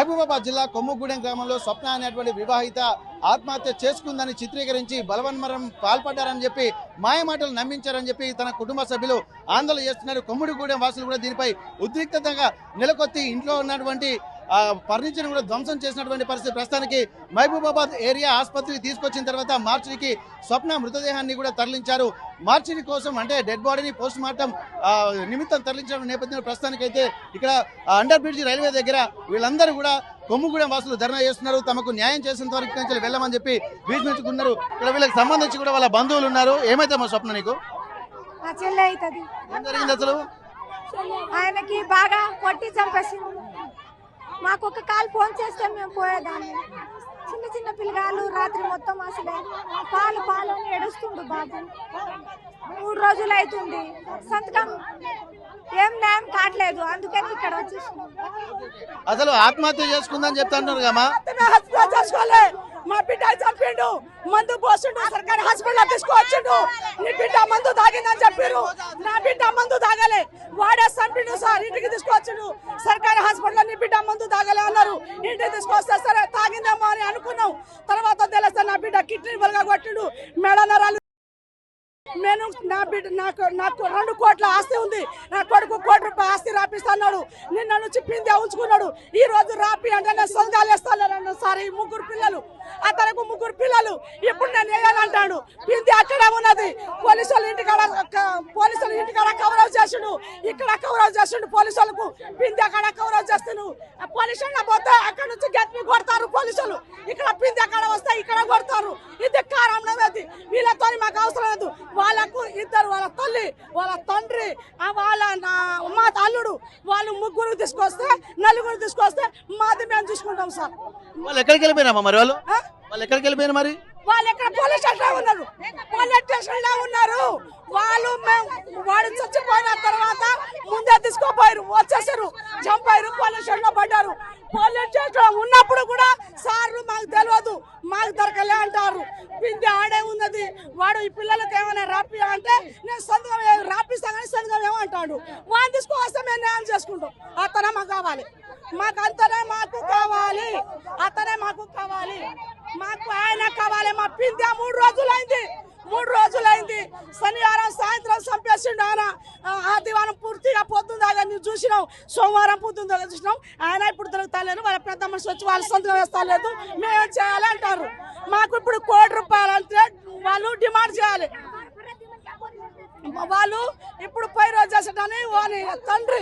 మహబూబాబాద్ జిల్లా కొమ్ముగూడెం గ్రామంలో స్వప్న అనేటువంటి వివాహిత ఆత్మహత్య చేసుకుందని చిత్రీకరించి బలవన్మరం పాల్పడ్డారని చెప్పి మాయమాటలు నమ్మించారని చెప్పి తన కుటుంబ సభ్యులు ఆందోళన చేస్తున్నారు. కొమ్ముడిగూడెం వాసులు కూడా దీనిపై ఉద్రిక్తతగా నెలకొత్తి ఇంట్లో ఉన్నటువంటి ఫర్నిచర్ కూడా ధ్వంసం చేసినటువంటి పరిస్థితి. ప్రస్తుతానికి మహబూబాబాద్ ఏరియా ఆసుపత్రికి తీసుకొచ్చిన తర్వాత మార్చికి స్వప్న మృతదేహాన్ని కూడా తరలించారు. మార్చిని కోసం అంటే డెడ్ బాడీని పోస్ట్ మార్టం నిమిత్తం తరలించిన నేపథ్యంలో ప్రస్తుతానికైతే ఇక్కడ అండర్ బ్రిడ్జ్ రైల్వే దగ్గర వీళ్ళందరూ కూడా కొమ్ముగూడెం వాసులు ధర్నా చేస్తున్నారు. తమకు న్యాయం చేసేంత వరకు నుంచి వెళ్ళమని చెప్పి బీచ్మెంచుకున్నారు. ఇక్కడ వీళ్ళకి సంబంధించి కూడా వాళ్ళ బంధువులు ఉన్నారు. ఏమైతే మా స్వప్న నీకు ఏం జరిగింది అసలు? ఆయనకి బాగా కొట్టి చంపేసింది. మాకు ఒక కాల్ ఫోన్ చేస్తే మేము పోయేదాన్ని. చిన్న చిన్న పిల్లగాళ్ళు రాత్రి మొత్తం అసలే పాలు అని ఏడుస్తుండు బాబు. 3 రోజులు అవుతుంది, సంతకం ఏం న్యాయం కావట్లేదు. అందుకని ఇక్కడ వచ్చేసి అసలు ఆత్మహత్య చేసుకుందని చెప్తాంటారు కమ్మా. చేసుకోలే, మా బిడ్డ చంపిండు, మందు పోసిండు, సర్కారీ హాస్పిటల్ తీసుకువచ్చిండు. నీ బిడ్డ మందు తాగిందని చెప్పారు. నా బిడ్డ మందు తాగలే, వాడే చంపిండు సార్. ఇంటికి తీసుకొచ్చిండు, సర్కారీ హాస్పిటల్ నీ బిడ్డ మందు తాగలే అన్నారు. ఇంటికి తీసుకొస్తే సరే తాగిందేమో అని అనుకున్నాం. తర్వాత తెలిస్తే నా బిడ్డ కిడ్నీ బలగా కొట్టిండు, మెడ నరాలు. నేను నా బిడ్డ నాకు 2 కోట్ల ఆస్తి ఉంది. నా కొడుకు 1 కోటి రూపాయల ఆస్తి రాపిస్తున్నాడు. నిన్న నుంచి పిండి ఉంచుకున్నాడు. ఈ రోజు రాపి అంటే నేను సొంతాలు వేస్తాను సార్. ఈ 3 పిల్లలు, అతనికి 3 పిల్లలు. ఇప్పుడు నేను వేయాలంటాడు. పిండి అక్కడ ఉన్నది. పోలీసులు ఇంటికాడ కవరేజ్ చేసిండు, ఇక్కడ కవరేజ్ చేసిండు. పోలీసులకు పిండి అక్కడ కవరేజ్ చేస్తాను. పోలీసులు పోతే అక్కడ నుంచి గెత్తి కొడతారు పోలీసులు. ఇక్కడ పిండి అక్కడ వస్తే ఇక్కడ కొడతారు. ఇది కారణం అది. వీళ్ళతో మాకు అవసరం లేదు. వాళ్ళకు ఇద్దరు, వాళ్ళ తల్లి, వాళ్ళ తండ్రి, మా అల్లుడు, వాళ్ళు 3 తీసుకొస్తే 4 తీసుకొస్తే మాది మేము చూసుకుంటాం సార్. వాళ్ళు ఎక్కడికి వెళ్ళిపోయినా మరి? వాళ్ళు ఎక్కడికి వెళ్ళిపోయినా మరి? వాళ్ళు ఎక్కడ పోలీస్ స్టేషన్ ఉన్నారు, పోలీస్ స్టేషన్ లో ఉన్నారు. వాడు చచ్చిపోయిన తర్వాత ముందే తీసుకోపోయారు, వచ్చేసారు, చంపారు, పోలీస్ స్టేషన్ లో పడ్డారు. పోలీస్ స్టేషన్ ఉన్నప్పుడు కూడా సార్లు మాకు తెలియదు, మాకు దొరకలే అంటారు. పిండి ఆడే ఉన్నది. వాడు ఈ పిల్లలకి ఏమైనా రాపి అంటే నేను సంతకం రాపిస్తానని సంతకం ఏమంటాడు. వాడిని తీసుకొస్తే మేము న్యాయం చేసుకుంటాం. అతనే మాకు కావాలి, అతనే మాకు కావాలి, మాకు ఆయన కావాలి. మా పిండి 3 రోజులైంది. శనివారం సాయంత్రం చంపేసిండు ఆయన. ఆదివారం పూర్తిగా పొద్దుందాగా నువ్వు చూసినావు, సోమవారం పొద్దుందాగా చూసినాం. ఆయన ఇప్పుడు దొరుకుతలేరు. వాళ్ళ పెద్ద మనిషి వచ్చి వాళ్ళ సంతకం వేస్తలేదు. మేమేం చేయాలి అంటారు. మాకు ఇప్పుడు 1 కోటి రూపాయలు అంటే వాళ్ళు డిమాండ్ చేయాలి. వాళ్ళు ఇప్పుడు పైరోజు చేసేటానికి వాని తండ్రి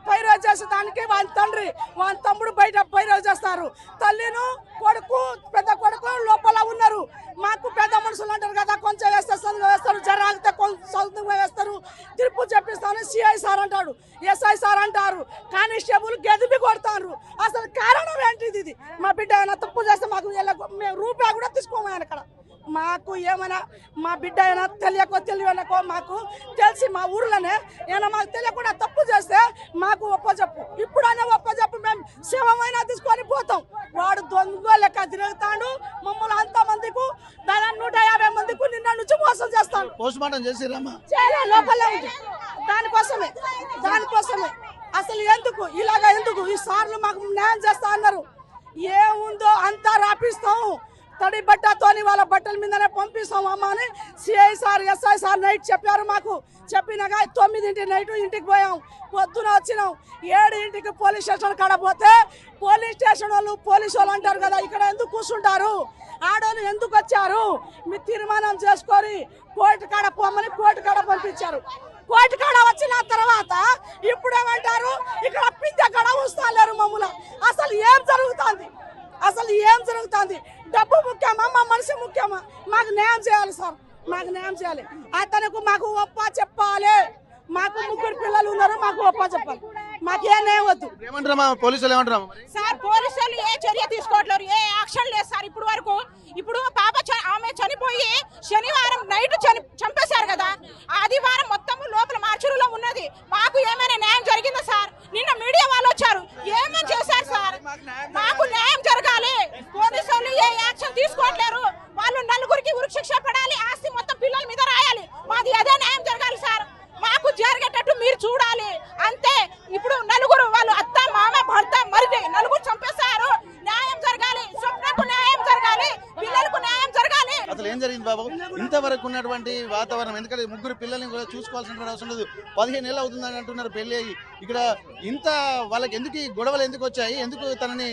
పైరోజు చేసేదానికి వాని తండ్రి, వాని తమ్ముడు బయట పైరోజు చేస్తారు. తల్లిను కొడుకు, పెద్ద కొడుకు లోపల ఉన్నారు. మాకు పెద్ద మనుషులు అంటారు కదా, కొంచెం వేస్తే సందుగా వేస్తారు, జరాగితే సందుగా వేస్తారు, తీర్పు చెప్పిస్తాను. సిఐ సార్ అంటాడు, ఎస్ఐ సార్ అంటారు, కానిస్టేబుల్ గెదిపి కొడతారు. అసలు కారణం ఏంటిది? ఇది మా బిడ్డ ఏమైనా తప్పు చేస్తే మాకు మేము రూపాయి కూడా తీసుకోము ఆయన అక్కడ. మాకు ఏమైనా మా బిడ్డ అయినా తెలియకో మాకు తెలిసి మా ఊర్లోనే ఏమైనా మాకు తెలియకుండా తప్పు చేస్తే మాకు ఒప్పజెప్పు. ఇప్పుడైనా ఒప్పజెప్పు, మేము శవమైనా తీసుకొని పోతాం. వాడు దొంగ లెక్క తిరుగుతాడు. మమ్మల్ని అంతమందికి 150 మందికి నిన్న నుంచి మోసం చేస్తాడు. పోస్ట్ మార్టం చేసిరమ్మా? లోపలే ఉంది. దానికోసమే అసలు ఎందుకు ఇలాగా, ఎందుకు ఈ సార్లు మాకు న్యాయం చేస్తా అన్నారు. ఏముందో అంతా రాపిస్తాం. తడి బట్టతోని వాళ్ళ బట్టల మీదనే పంపిస్తాం అమ్మ అని CI sir, SI sir night చెప్పారు మాకు. చెప్పినాక 9 నైట్ ఇంటికి పోయాం. పొద్దున వచ్చినాం. 7 పోలీస్ స్టేషన్ కాడ పోతే పోలీస్ స్టేషన్ వాళ్ళు పోలీసు వాళ్ళు అంటారు కదా, ఇక్కడ ఎందుకు కూర్చుంటారు, ఆడోళ్ళు ఎందుకు వచ్చారు, మీరు తీర్మానం చేసుకొని కోర్టు కాడ పోమని కోర్టు కాడ పంపించారు. కోర్టు కాడ వచ్చిన తర్వాత ఇప్పుడు ఏమంటారు, ఇక్కడ పిండి కాడ వస్తలేరు మమ్మల్ని. అసలు ఏం జరుగుతుంది? డబ్బు ముఖ్యమా, మా మనిషి ముఖ్యమా? మాకు న్యాయం చేయాలి సార్, మాకు న్యాయం చేయాలి. అతనికి మాకు ఒప్ప చెప్పాలి. మాకు 3 పిల్లలు ఉన్నారు, మాకు ఒప్ప చెప్పాలి. మాకే న్యాయం వద్దు. పోలీసులు ఏమంటారు సార్? పోలీసులు ఏ చర్య తీసుకోవట్లేరు, ఏ యాక్షన్ లేదు సార్ ఇప్పుడు వరకు. ఇప్పుడు పాప ఆమె చనిపోయి శనివారం నైట్ చంపేశారు కదా, ఆదివారం మొత్తం లోపల మార్చురులో ఉన్నది. మాకు ఏమైనా న్యాయం జరిగిందా సార్? నిన్న మీడియా వాళ్ళు వచ్చారు, ఏమేమి చేశారు సార్? మాకు న్యాయం జరగాలి. పోలీసులు ఏ యాక్షన్ తీసుకోవట్లేరు. వాళ్ళు 4 ఉరిశిక్ష పడాలి, ఆస్తి మొత్తం పిల్లల మీద రాయాలి. మాది అదే న్యాయం జరగాలి సార్. మాకు జరిగేటట్టు మీరు చూడాలి అంతే. ఇప్పుడు 4 వాళ్ళు అత్త, మామ, భర్త, మరిది 4 చంపేస్తారు. ఇంతవరకు ఉన్నటువంటి వాతావరణం, ఎందుకంటే ముగ్గురు పిల్లల్ని కూడా చూసుకోవాల్సినటువంటి అవసరం లేదు. 15 ఏళ్ళు అవుతుందని అంటున్నారు పెళ్లి అయ్యి. ఇక్కడ ఇంత వాళ్ళకి ఎందుకు ఈ గొడవలు ఎందుకు వచ్చాయి, ఎందుకు తనని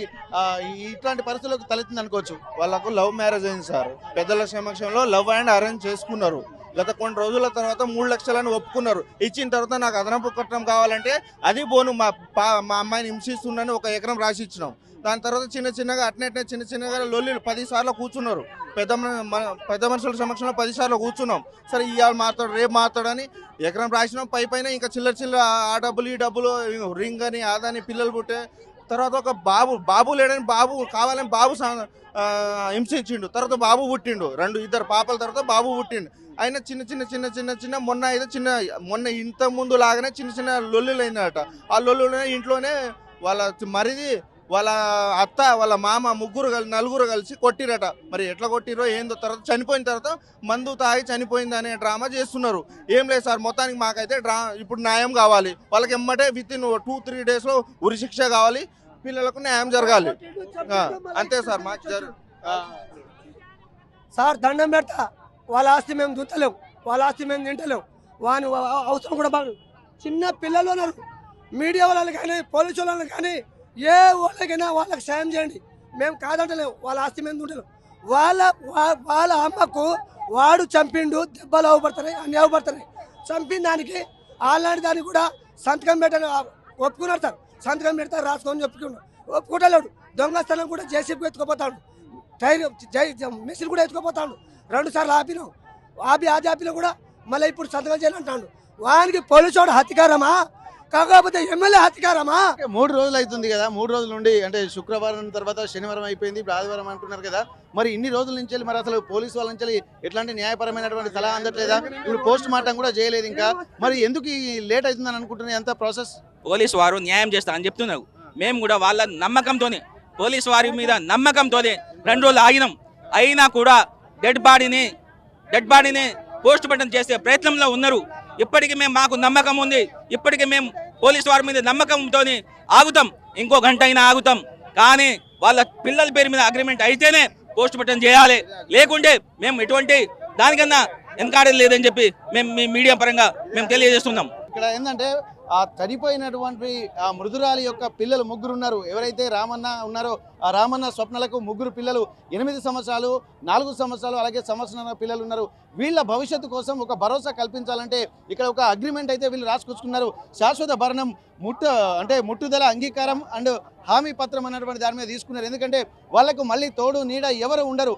ఇట్లాంటి పరిస్థితులకు తలెత్తింది అనుకోవచ్చు? వాళ్ళకు లవ్ మ్యారేజ్ అయింది సార్. పెద్దల సమక్షంలో లవ్ అండ్ అరేంజ్ చేసుకున్నారు. గత కొన్ని రోజుల తర్వాత 3 లక్షలని ఒప్పుకున్నారు. ఇచ్చిన తర్వాత నాకు అదనపు కట్నం కావాలంటే అది పోను, మా అమ్మాయిని హింసిస్తున్నాను 1 ఎకరం రాసి ఇచ్చినాం. దాని తర్వాత చిన్నగా అట్నే చిన్నగా లొల్లిలు 10 సార్లు కూర్చున్నారు. పెద్ద మనుషుల సమక్షంలో 10 సార్లు కూర్చున్నాం. సరే ఇవాళ మాట్లాడు రేపు మాట్లాడని ఎకరం రాసినాం. పైన ఇంకా చిల్లర ఆ డబ్బులు ఈ డబ్బులు రింగ్ అని ఆదని పిల్లలు పుట్టే తర్వాత ఒక బాబు లేడని బాబు కావాలని బాబు హింసించిండు. తర్వాత బాబు పుట్టిండు. 2 పాపల తర్వాత బాబు పుట్టిండు. అయినా చిన్న మొన్న ఇంత ముందు లాగానే చిన్న లొల్లులు అయినాయట. ఆ లొల్లులోనే ఇంట్లోనే వాళ్ళ మరిది వాళ్ళ అత్త వాళ్ళ మామ నలుగురు కలిసి కొట్టిరట. మరి ఎట్లా కొట్టిరో ఏందో, తర్వాత చనిపోయిన తర్వాత మందు తాగి చనిపోయింది అనే డ్రామా చేస్తున్నారు. ఏం లేదు సార్, మొత్తానికి మాకైతే ఇప్పుడు న్యాయం కావాలి. వాళ్ళకి ఎమ్మటే వితిన్ 2-3 డేస్లో ఉరిశిక్ష కావాలి. పిల్లలకు న్యాయం జరగాలి. అంతే సార్. మాకు సార్ దండం పెడతా, వాళ్ళ ఆస్తి మేము దుత్తలేం, వాళ్ళ ఆస్తి మేము తింటలేం. వాని అవసరం కూడా బాగా చిన్న పిల్లలు ఉన్నారు. మీడియా వాళ్ళని కానీ పోలీసు వాళ్ళని కానీ ఏ వాళ్ళకైనా వాళ్ళకి సాయం చేయండి. మేము కాదంటలేము, వాళ్ళ ఆస్తి మేము తింటలేం. వాళ్ళ అమ్మకు వాడు చంపిండు, దెబ్బలు అవ్వబడతాయి, అన్ని అవ్వబడతాయి. చంపిన దానికి అలాంటి దానికి కూడా సంతకం పెట్టని ఒప్పుకున్నారు సార్. సంతకం పెడతారు, రాసుకొని ఒప్పుకుంటలేడు. దొంగస్థలం కూడా జేసీబీ ఎత్తుకుపోతాడు, మిషన్ కూడా ఎత్తుకుపోతాడు. 2 సార్లు ఆపినాం. ఆపిలో కూడా మళ్ళీ ఇప్పుడు సంతకం చేయాలంటాడు. వానికి పోలీసు వాడు హత్యకారమా, కాకపోతే ఎమ్మెల్యే హత్యకారమా? 3 రోజులు అవుతుంది కదా, 3 రోజుల నుండి అంటే శుక్రవారం తర్వాత శనివారం అయిపోయింది, ఇప్పుడు ఆదివారం అంటున్నారు కదా. మరి ఇన్ని రోజుల నుంచి మరి అసలు పోలీసు వాళ్ళ నుంచి ఎట్లాంటి న్యాయపరమైనటువంటి సలహా అందట్లేదా? ఇప్పుడు పోస్ట్ మార్టం కూడా చేయలేదు ఇంకా. మరి ఎందుకు లేట్ అవుతుందని అనుకుంటున్నాయి అంత ప్రాసెస్? పోలీసు వారు న్యాయం చేస్తా అని చెప్తున్నారు. మేము కూడా వాళ్ళ నమ్మకంతోనే, పోలీసు వారి మీద నమ్మకంతోనే 2 రోజులు ఆగినాం. అయినా కూడా డెడ్ బాడీని పోస్ట్ మార్టం చేసే ప్రయత్నంలో ఉన్నారు. ఇప్పటికీ మాకు నమ్మకం ఉంది. ఇప్పటికీ మేము పోలీసు వారి మీద నమ్మకంతో ఆగుతాం. ఇంకో గంట అయినా ఆగుతాం. కానీ వాళ్ళ పిల్లల పేరు మీద అగ్రిమెంట్ అయితేనే పోస్ట్ మార్టం చేయాలి, లేకుంటే మేము ఎటువంటి దానికన్నా వెనకాడేది లేదని చెప్పి మేము మీ మీడియా పరంగా మేము తెలియజేస్తున్నాం. ఇక్కడ ఏంటంటే ఆ చనిపోయినటువంటి ఆ మృదురాలి యొక్క పిల్లలు 3 ఉన్నారు. ఎవరైతే రామన్న ఉన్నారో ఆ రామన్న స్వప్నలకు 3 పిల్లలు, 8 సంవత్సరాలు, 4 సంవత్సరాలు, అలాగే సంవత్సరాల పిల్లలు ఉన్నారు. వీళ్ళ భవిష్యత్తు కోసం ఒక భరోసా కల్పించాలంటే ఇక్కడ ఒక అగ్రిమెంట్ అయితే వీళ్ళు రాసుకొచ్చుకున్నారు. శాశ్వత భరణం ముట్టుదల అంగీకారం అండ్ హామీ పత్రం అన్నటువంటి దాని మీద తీసుకున్నారు. ఎందుకంటే వాళ్ళకు మళ్ళీ తోడు నీడ ఎవరు ఉండరు.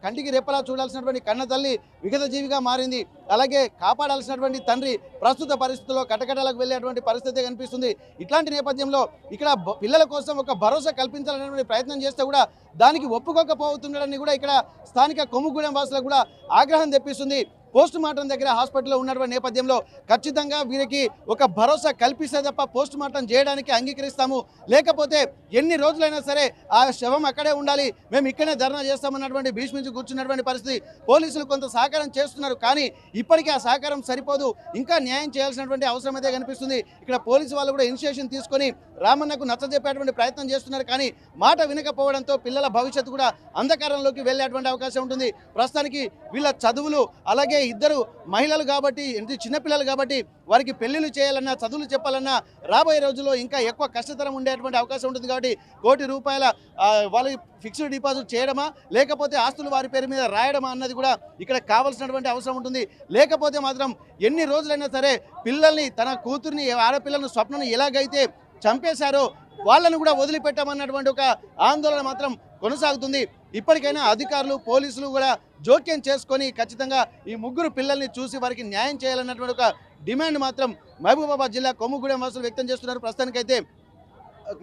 కంటికి రెప్పలా చూడాల్సినటువంటి కన్న తల్లి విగత జీవిగా మారింది. అలాగే కాపాడాల్సినటువంటి తండ్రి ప్రస్తుత పరిస్థితుల్లో కటకటాలకు వెళ్ళేటువంటి పరిస్థితి కనిపిస్తుంది. ఇట్లాంటి నేపథ్యంలో ఇక్కడ పిల్లల కోసం ఒక భరోసా కల్పించాలనేటువంటి ప్రయత్నం చేస్తే కూడా దానికి ఒప్పుకోకపోతున్నాడని కూడా ఇక్కడ స్థానిక కొమ్ముగూడెం వాసులకు కూడా ఆగ్రహం తెప్పిస్తుంది. పోస్ట్ మార్టం దగ్గర హాస్పిటల్లో ఉన్నటువంటి నేపథ్యంలో ఖచ్చితంగా వీరికి ఒక భరోసా కల్పిస్తే తప్ప పోస్ట్ మార్టం చేయడానికి అంగీకరిస్తాము, లేకపోతే ఎన్ని రోజులైనా సరే ఆ శవం అక్కడే ఉండాలి, మేము ఇక్కడే ధర్నా చేస్తామన్నటువంటి భీష్మించి కూర్చున్నటువంటి పరిస్థితి. పోలీసులు కొంత సహకారం చేస్తున్నారు, కానీ ఇప్పటికీ ఆ సహకారం సరిపోదు. ఇంకా న్యాయం చేయాల్సినటువంటి అవసరం అయితే కనిపిస్తుంది. ఇక్కడ పోలీసు వాళ్ళు కూడా ఇనిషియేషన్ తీసుకొని రామన్నకు నచ్చజెప్పేటువంటి ప్రయత్నం చేస్తున్నారు, కానీ మాట వినకపోవడంతో పిల్లల భవిష్యత్తు కూడా అంధకారంలోకి వెళ్ళేటువంటి అవకాశం ఉంటుంది. ప్రస్తుతానికి వీళ్ళ చదువులు, అలాగే 2 మహిళలు కాబట్టి, చిన్నపిల్లలు కాబట్టి వారికి పెళ్లిళ్ళు చేయాలన్నా, చదువులు చెప్పాలన్నా రాబోయే రోజుల్లో ఇంకా ఎక్కువ కష్టతరం ఉండేటువంటి అవకాశం ఉంటుంది. కాబట్టి ₹1 కోటి వాళ్ళకి ఫిక్స్డ్ డిపాజిట్ చేయడమా, లేకపోతే ఆస్తులు వారి పేరు మీద రాయడమా అన్నది కూడా ఇక్కడ కావాల్సినటువంటి అవసరం ఉంటుంది. లేకపోతే మాత్రం ఎన్ని రోజులైనా సరే పిల్లల్ని, తన కూతుర్ని, ఆడపిల్లలను స్వప్నను ఎలాగైతే చంపేశారో వాళ్ళను కూడా వదిలిపెట్టామన్నటువంటి ఒక ఆందోళన మాత్రం కొనసాగుతుంది. ఇప్పటికైనా అధికారులు, పోలీసులు కూడా జోక్యం చేసుకొని ఖచ్చితంగా ఈ 3 పిల్లల్ని చూసి వారికి న్యాయం చేయాలన్నటువంటి ఒక డిమాండ్ మాత్రం మహబూబాబాద్ జిల్లా కొమ్ముగూడెం వాసులు వ్యక్తం చేస్తున్నారు. ప్రస్తుతానికైతే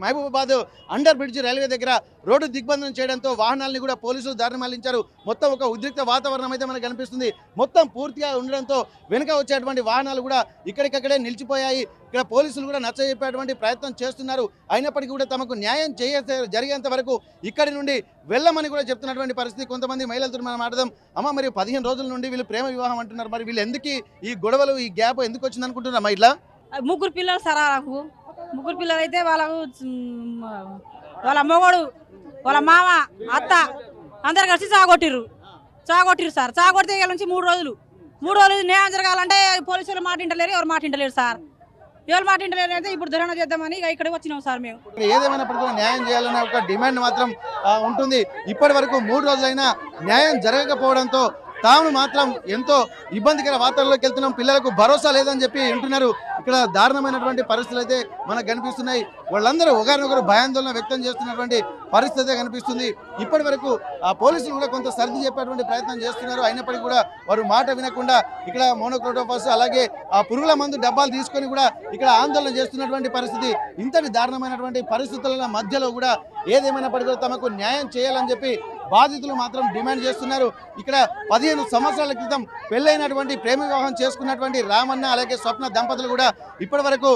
మహబూబాబాద్ అండర్ బ్రిడ్జ్ రైల్వే దగ్గర రోడ్డు దిగ్బంధనం చేయడంతో వాహనాలని కూడా పోలీసులు దారి మళ్లించారు. మొత్తం ఒక ఉద్రిక్త వాతావరణం అయితే మనకు కనిపిస్తుంది. మొత్తం పూర్తిగా ఉండడంతో వెనుక వచ్చేటువంటి వాహనాలు కూడా ఇక్కడికక్కడే నిలిచిపోయాయి. ఇక్కడ పోలీసులు కూడా నచ్చజెప్పేటువంటి ప్రయత్నం చేస్తున్నారు. అయినప్పటికీ కూడా తమకు న్యాయం జరిగేంత వరకు ఇక్కడి నుండి వెళ్ళమని కూడా చెప్తున్నటువంటి పరిస్థితి. కొంతమంది మహిళలతో మనం మాట్లాడదాం. అమ్మ, మరి 15 రోజుల నుండి వీళ్ళు ప్రేమ వివాహం అంటున్నారు. మరి వీళ్ళు ఎందుకు ఈ గొడవలు, ఈ గ్యాప్ ఎందుకు వచ్చింది అనుకుంటున్నారమ్మా? ఇట్లా 3 పిల్లలు సరా, 3 పిల్లలు అయితే వాళ్ళకు వాళ్ళ మొగడు, వాళ్ళ మామ, అత్త అందరు కలిసి సాగొట్టిర్రు. చాగొట్టిరు సార్. చాగొడితే ఇవాళ నుంచి 3 రోజులు న్యాయం జరగాలంటే పోలీసులు మాట వింటలేరు, ఎవరు మాట వింటలేరు సార్. ఎవరు మాట వింటలేరు అయితే ఇప్పుడు ధర్నా చేద్దామని ఇక్కడికి వచ్చినాం సార్ మేము. ఏదేమైనప్పటికీ న్యాయం చేయాలనే ఒక డిమాండ్ మాత్రం ఉంటుంది. ఇప్పటి వరకు 3 రోజులైనా న్యాయం జరగకపోవడంతో తాము మాత్రం ఎంతో ఇబ్బందికర వాతావరణంలోకి వెళ్తున్నాం, పిల్లలకు భరోసా లేదని చెప్పి వింటున్నారు. ఇక్కడ దారుణమైనటువంటి పరిస్థితులు అయితే మనకు కనిపిస్తున్నాయి. వాళ్ళందరూ ఒకరినొకరు భయాందోళన వ్యక్తం చేస్తున్నటువంటి పరిస్థితి కనిపిస్తుంది. ఇప్పటి వరకు ఆ పోలీసులు కూడా కొంత సర్ది చెప్పేటువంటి ప్రయత్నం చేస్తున్నారు. అయినప్పటికీ కూడా వారు మాట వినకుండా ఇక్కడ మోనోక్రోటోఫాస్ అలాగే ఆ పురుగుల మందు డబ్బాలు తీసుకొని కూడా ఇక్కడ ఆందోళన చేస్తున్నటువంటి పరిస్థితి. ఇంతటి దారుణమైనటువంటి పరిస్థితుల మధ్యలో కూడా ఏదేమైనప్పటికీ కూడా తమకు న్యాయం చేయాలని చెప్పి బాధితులు మాత్రం డిమాండ్ చేస్తున్నారు. ఇక్కడ 15 సంవత్సరాల క్రితం పెళ్ళైనటువంటి ప్రేమ వివాహం చేసుకున్నటువంటి రామన్న అలాగే స్వప్న దంపతులు కూడా ఇప్పటి వరకు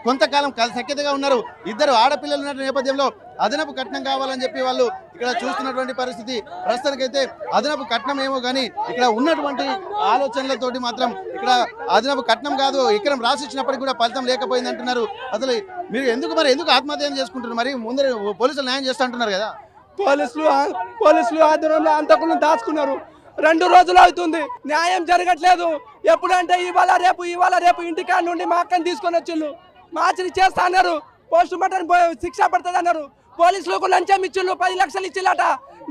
కొంతకాలం సఖ్యతగా ఉన్నారు. 2 ఆడపిల్లలు ఉన్న నేపథ్యంలో అదనపు కట్నం కావాలని చెప్పి వాళ్ళు ఇక్కడ చూస్తున్నటువంటి పరిస్థితి. ప్రస్తుతానికైతే అదనపు కట్నం ఏమో కానీ ఇక్కడ ఉన్నటువంటి ఆలోచనలతోటి మాత్రం ఇక్కడ అదనపు కట్నం కాదు ఎకరం రాసిచ్చినప్పటికీ కూడా ఫలితం లేకపోయింది అంటున్నారు. అసలు మీరు ఎందుకు ఆత్మహత్య చేసుకుంటున్నారు? మరి ముందర పోలీసులు న్యాయం చేస్తా అంటున్నారు కదా. పోలీసులు ఆధ్వర్యంలో అంతకులను దాచుకున్నారు. 2 రోజులు అవుతుంది, న్యాయం జరగట్లేదు. ఎప్పుడంటే ఇవాళ రేపు ఇంటికాడ నుండి మా అక్కని తీసుకొని వచ్చిళ్ళు మార్చిని చేస్తా అన్నారు. పోస్ట్ మార్టం శిక్ష పడుతుంది అన్నారు. పోలీసులకు లంచం ఇచ్చిళ్ళు 10 లక్షలు ఇచ్చిల్లట.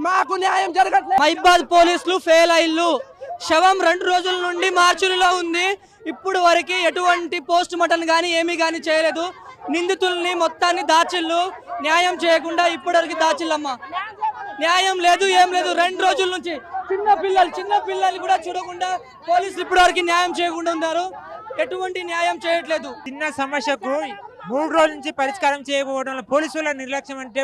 మాకు న్యాయం జరగట్లేదు. మహిబాద్ పోలీసులు ఫెయిల్ అయ్యిళ్ళు. శవం 2 రోజుల నుండి మార్చురీలో ఉంది. ఇప్పుడు వరకు ఎటువంటి పోస్ట్ మార్టం కానీ ఏమీ కానీ చేయలేదు. నిందితుల్ని మొత్తాన్ని దాచిళ్ళు, న్యాయం చేయకుండా ఇప్పటివరకు దాచిల్లమ్మా. న్యాయం లేదు, ఏం లేదు. 2 రోజుల నుంచి చిన్న పిల్లలు కూడా చూడకుండా పోలీసులు ఇప్పటివరకు న్యాయం చేయకుండా ఉన్నారు. ఎటువంటి న్యాయం చేయట్లేదు. చిన్న సమస్యకు 3 రోజుల నుంచి పరిష్కారం చేయకపోవడంలో పోలీసుల నిర్లక్ష్యం అంటే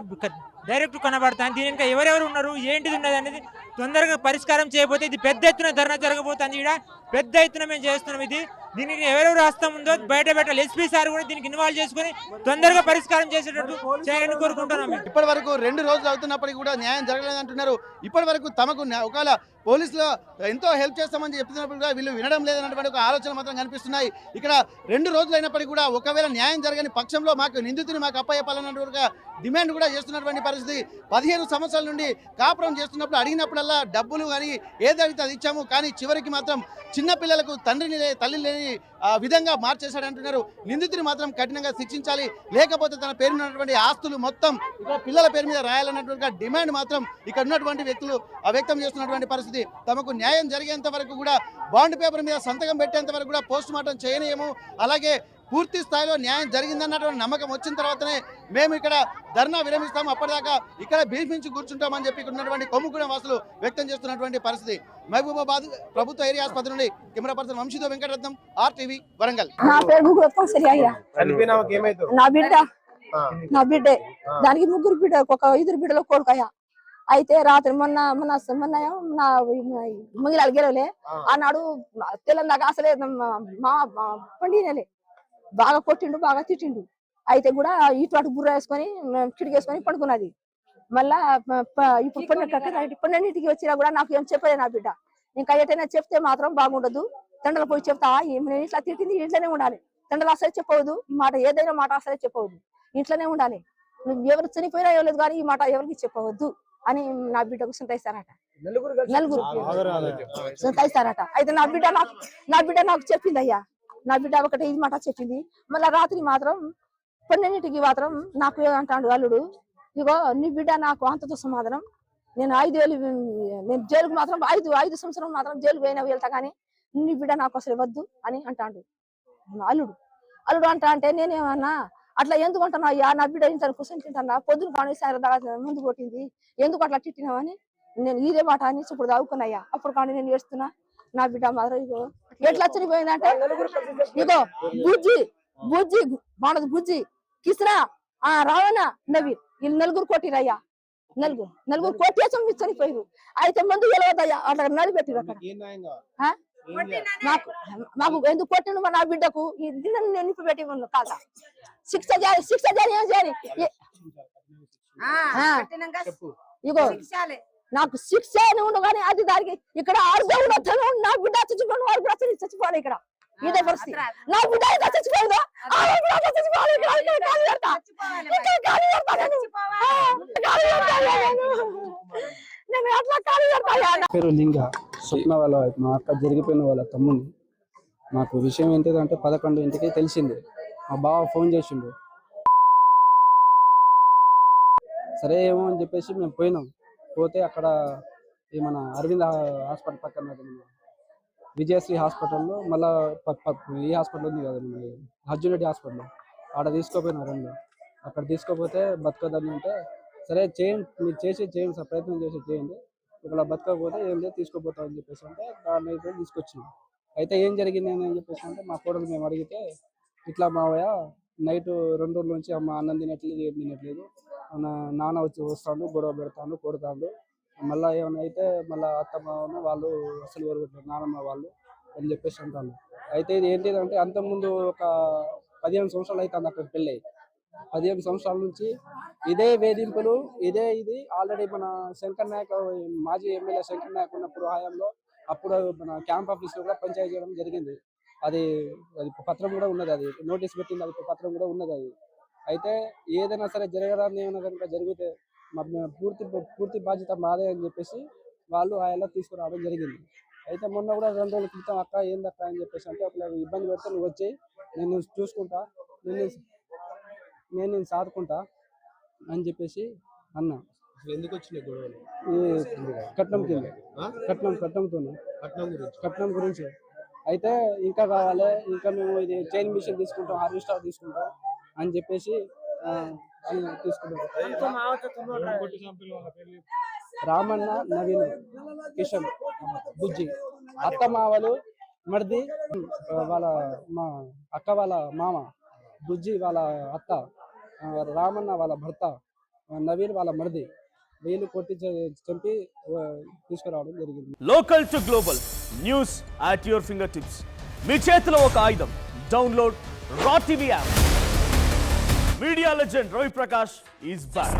డైరెక్ట్ కనబడుతుంది. దీని ఇంకా ఎవరెవరు ఉన్నారు, ఏంటిది ఉన్నది అనేది తొందరగా పరిష్కారం చేయకపోతే ఇది పెద్ద ఎత్తున ధర్నా జరగబోతుంది. ఇక్కడ పెద్ద ఎత్తున మేము చేస్తున్నాం. దీనికి ఎవరెవరు హస్తం ఉందో బయట పెట్టాలి. ఎస్పీ సార్ కూడా దీనికి ఇన్వాల్వ్ చేసుకుని తొందరగా పరిష్కారం చేసేటట్టు చేయాలని కోరుకుంటున్నాం. ఇప్పటి వరకు 2 రోజులు అవుతున్నప్పటికీ కూడా న్యాయం జరగలేదు అంటున్నారు. ఇప్పటి వరకు తమకు ఒకవేళ పోలీసులు ఎంతో హెల్ప్ చేస్తామని చెప్తున్నప్పుడు కూడా వీళ్ళు వినడం లేదన్నటువంటి ఒక ఆలోచన మాత్రం కనిపిస్తున్నాయి. ఇక్కడ 2 రోజులు అయినప్పటికీ కూడా ఒకవేళ న్యాయం జరగని పక్షంలో నిందితుని మాకు అప్పయ్యపాలన్నట్టుగా డిమాండ్ కూడా చేస్తున్నటువంటి పరిస్థితి. 15 సంవత్సరాల నుండి కాపురం చేస్తున్నప్పుడు అడిగినప్పుడల్లా డబ్బులు కానీ ఏదైతే అది ఇచ్చాము, కానీ చివరికి మాత్రం చిన్నపిల్లలకు తండ్రిని తల్లి లేని విధంగా మార్చేశాడంటున్నారు. నిందితుని మాత్రం కఠినంగా శిక్షించాలి, లేకపోతే తన పేరు ఉన్నటువంటి ఆస్తులు మొత్తం ఇక్కడ పిల్లల పేరు మీద రాయాలన్నటువంటి డిమాండ్ మాత్రం ఇక్కడ ఉన్నటువంటి వ్యక్తులు వ్యక్తం చేస్తున్నటువంటి పరిస్థితి. తమకు న్యాయం జరిగేంత వరకు కూడా బాండ్ పేపర్ మీద సంతకం పెట్టేంత వరకు కూడా పోస్ట్ మార్టం చేయనేమో, అలాగే పూర్తి స్థాయిలో న్యాయం జరిగిందన్నటువంటి నమ్మకం వచ్చిన తర్వాతనే మేము ఇక్కడ ధర్నా విరమిస్తాము, అప్పటిదాకా ఇక్కడ బీఫించి కూర్చుంటామని చెప్పి ఇక్కడ ఉన్నటువంటి కొమ్ముగూడెం వాసులు వ్యక్తం చేస్తున్నటువంటి పరిస్థితి. మహబూబాబాద్ ప్రభుత్వ ఏరియా ఆసుపత్రి నుండి కెమెరా పర్సన్ వంశీతో వెంకటరత్నం, RTV వరంగల్. నా పేరు నా బిడ్డే, దానికి 3 బిడ్డ, ఒక 5 బిడ్డలో కొడుకయ్యా. అయితే రాత్రి మొన్న నా ముంగిలాలు గెలవలే ఆనాడు తెలంగాణ అసలే మా పండినలే బాగా కొట్టిండు, బాగా తిట్టిండు. అయితే కూడా ఇటు బుర్ర వేసుకొని కిటికేసుకొని పడుకున్నది. మళ్ళా ఇప్పుడు 12ంటికి వచ్చినా కూడా నాకు ఏం చెప్పలే నా బిడ్డ. ఇంకా ఎటైనా చెప్తే మాత్రం బాగుండదు, తండ్రులు పోయి చెప్తా నేను ఇట్లా తిట్టింది, ఇంట్లోనే ఉండాలి. తండ్రులు అసలే చెప్పవద్దు, మాట ఏదైనా మాట అసలే చెప్పవద్దు, ఇంట్లోనే ఉండాలి. నువ్వు ఎవరు చనిపోయినా ఇవ్వలేదు కానీ ఈ మాట ఎవరికి చెప్పవద్దు అని నా బిడ్డకు సంతైస్తారట. 4 సంతైస్తారట. అయితే నా బిడ్డ నాకు చెప్పింది అయ్యా. నా బిడ్డ ఒకటి ఇది మాట చెప్పింది. మళ్ళా రాత్రి మాత్రం 12ంటికి మాత్రం నాకు ఏమంటాడు అల్లుడు, ఇగో నీ బిడ్డ నాకు అంతతో సమాధానం, నేను 5 ఏళ్ళు నేను జైలుకు మాత్రం 5 సంవత్సరం మాత్రం జైలుకు పోయినా వెళ్తా కానీ నీ బిడ్డ నాకు అసలు వద్దు అని అంటాడు అల్లుడు అంటే నేనేమన్నా అట్లా ఎందుకు అంటున్నా అయ్యా, నా బిడ్డ ఇంత కూర్చొని తింటా, పొద్దున కానీ ముందు కొట్టింది, ఎందుకు అట్లా తిట్టినావని నేను ఇదే మాట అని ఇప్పుడు దావుకున్నాయ్యా. అప్పుడు కానీ నేను ఏడుస్తున్నా. నా బిడ్డ మాత్రం ఇగో ఎట్లా చనిపోయిందంటే, ఇగో బుజ్జి మానదు, బుజ్జి కిస్రా రావణ నవీన్, వీళ్ళు 4 కొట్టిరయ్యా. 4 కొట్టేసం చనిపోయారు. అయితే మందు గెలవద్దయ్యా, అట్లా నడిపెట్టిరు అక్కడ. మాకు ఎందుకు కొట్టిండు నా బిడ్డకు నేను నిప్పు పెట్టి కాదా శిక్ష చేయాలి ఏం చేయాలి. ఇగో నాకు శిక్ష అని ఉండు కానీ అది దానికి ఇక్కడ ఆడుతూ నా బిడ్డ చచ్చిపోయిన వాడు కూడా చచ్చిపోవాలి. ఇక్కడ ఇదే పరిస్థితి. నా బిడ్డ ఇంకా చచ్చిపోయిందా, నేను ఎట్లా ఖాళీ పెడతాయా? పేరు లింగ స్వప్న వాళ్ళ మా అక్క జరిగిపోయిన వాళ్ళ తమ్ముని. మాకు విషయం ఏంటిదంటే 11 తెలిసింది. మా బావ ఫోన్ చేసిండు. సరే ఏమో అని చెప్పేసి మేము పోయినాం. పోతే అక్కడ మన అరవింద్ హాస్పిటల్ పక్కన విజయశ్రీ హాస్పిటల్లో మళ్ళీ ఈ హాస్పిటల్ ఉంది కదా అర్జున్ హాస్పిటల్, ఆడ తీసుకోపోయినారు. అక్కడ తీసుకోపోతే బతకదని అంటే సరే చేయండి, మీరు చేయండి సార్, ప్రయత్నం చేయండి, ఒకవేళ బతకపోతే ఏం లేదు తీసుకోపోతాం అని చెప్పేసి అంటే దాన్ని అయితే తీసుకొచ్చినాం. అయితే ఏం జరిగింది అని చెప్పేసి అంటే మా కోడలు మేము అడిగితే ఇట్లా మావయ్య నైట్ 2 రోజుల నుంచి అమ్మ అన్నం తినట్లేదు, ఏం తినట్లేదు, నాన్న వస్తాడు గొడవ పెడతాడు, కొడతాడు, మళ్ళీ ఏమైనా అయితే మళ్ళీ అత్తమ్మ వాళ్ళు అసలు కొరగట్లేదు, నానమ్మ వాళ్ళు అని చెప్పేసి అంటాను. అయితే ఇది ఏంటిదంటే అంతకుముందు ఒక 15 సంవత్సరాలు అయితే అక్కడ పెళ్ళి. 15 సంవత్సరాల నుంచి ఇదే వేధింపులు, ఇది ఆల్రెడీ మన శంకర్ నాయక్ మాజీ ఎమ్మెల్యే శంకర్ నాయక్ ఉన్నప్పుడు హయాంలో అప్పుడు మన క్యాంప్ ఆఫీస్లో కూడా పంచాయతీ చేయడం జరిగింది. అది పత్రం కూడా ఉన్నది, అది నోటీస్ పెట్టింది, అది పత్రం కూడా ఉన్నది. అది అయితే ఏదైనా సరే జరగడానికి ఏమైనా కనుక జరిగితే పూర్తి బాధ్యత మాదే అని చెప్పేసి వాళ్ళు ఆయన తీసుకురావడం జరిగింది. అయితే మొన్న కూడా 2 రోజుల క్రితం అక్క ఏందక్క అని చెప్పేసి అంటే ఒకవేళ ఇబ్బంది పెడితే నువ్వు వచ్చి నేను చూసుకుంటా, నేను సాదుకుంటా అని చెప్పేసి అన్నా. ఎందుకు వచ్చినాయి గొడవలు? కట్నం గురించి అయితే ఇంకా కావాలి, ఇంకా మేము ఇది చైన్ మిషన్ తీసుకుంటాం, హార్వెస్టర్ తీసుకుంటాం అని చెప్పేసి తీసుకుంటాం. రామన్న, నవీన్, కిషన్, బుజ్జి, అత్త మావలు, మర్ది వాళ్ళ మా అక్క వాళ్ళ మామ, బుజ్జి వాళ్ళ అత్త, రామన్న వాళ్ళ భర్త, నవీన్ వాళ్ళ మర్ది, వీళ్ళు కొట్టి చంపి తీసుకురావడం జరిగింది. Local to global news at your finger tips. మీ చేతిలో ఒక ఆయుధం. Download R TV app. Media legend Ravi Prakash is back.